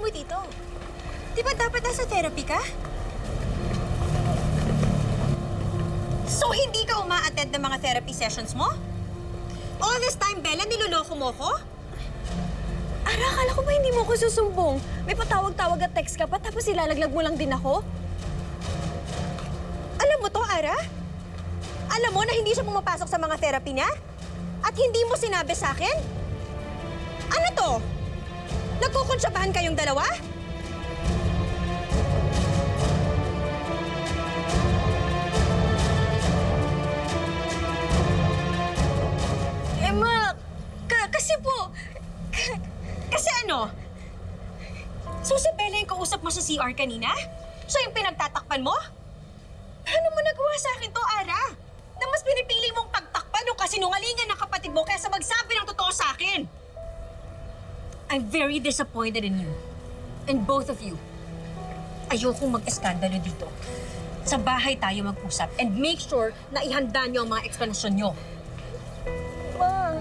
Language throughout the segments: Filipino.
mo dito? Di ba dapat nasa therapy ka? So, hindi ka uma-attend ng mga therapy sessions mo? All this time, Bella, niloloko mo ko? Ara, akala ko ba hindi mo ako susumbong? May patawag-tawag at text ka pa, tapos ilalaglag mo lang din ako? Alam mo to, Ara? Alam mo na hindi siya pumapasok sa mga therapy niya? At hindi mo sinabi sa akin? Ano to? Nagkukunsyabahan kayong dalawa? Emma, kasi po... Kasi ano? So si Bella yung kausap mo sa CR kanina? Siya yung pinagtatakpan mo? Paano mo nagawa sa akin to, Ara? Na mas pinipili mong pagtakpan o kasinungalingan ng kapatid mo kaysa magsabi ng totoo sa akin? I'm very disappointed in you. And both of you. Ayokong mag-eskandalo dito. Sa bahay tayo mag-usap and make sure na ihanda niyo ang mga eksplanasyon niyo. Ma...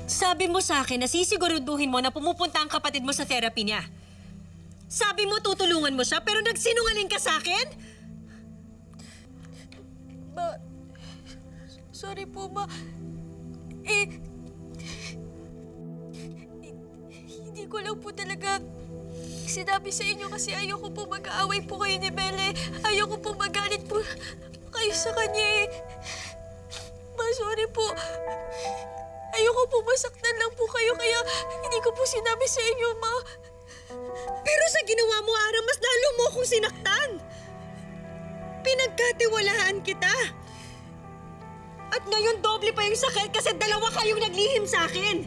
Sabi mo sa akin na sisiguraduhin mo na pumupunta ang kapatid mo sa therapy niya. Sabi mo tutulungan mo siya pero nagsinungaling ka sa akin? Ma... Sorry po, Ma. Hindi ko lang po talaga sinabi sa inyo kasi ayoko po mag-aaway po kayo ni Belle. Ayoko po magalit po kayo sa kanya Ma, sorry po. Ayoko po masaktan lang po kayo kaya hindi ko po sinabi sa inyo, Ma. Pero sa ginawa mo, Ara, mas lalo mo akong sinaktan. Pinagkatiwalaan kita. At ngayon, doble pa yung sakit kasi dalawa kayong naglihim sa akin.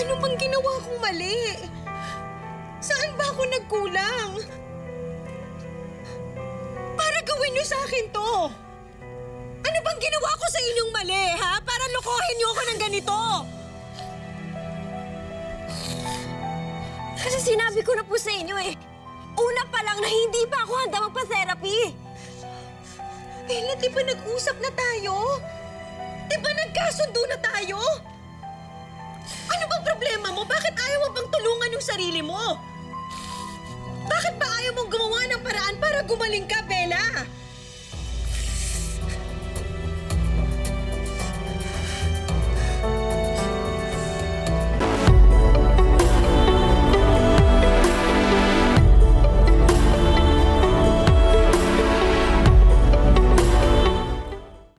Ano bang ginawa kong mali? Saan ba ako nagkulang? Para gawin niyo sa akin to. Ano bang ginawa ko sa inyong mali, ha? Para lokohin niyo ako ng ganito. Kasi sinabi ko na po sa inyo Una pa lang na hindi pa ako handa magpa-therapy. Bella, di ba nag-usap na tayo? Di ba nagkasundo na tayo? Ano bang problema mo? Bakit ayaw mo bang tulungan yung sarili mo? Bakit ba ayaw mong gumawa ng paraan para gumaling ka, Bella?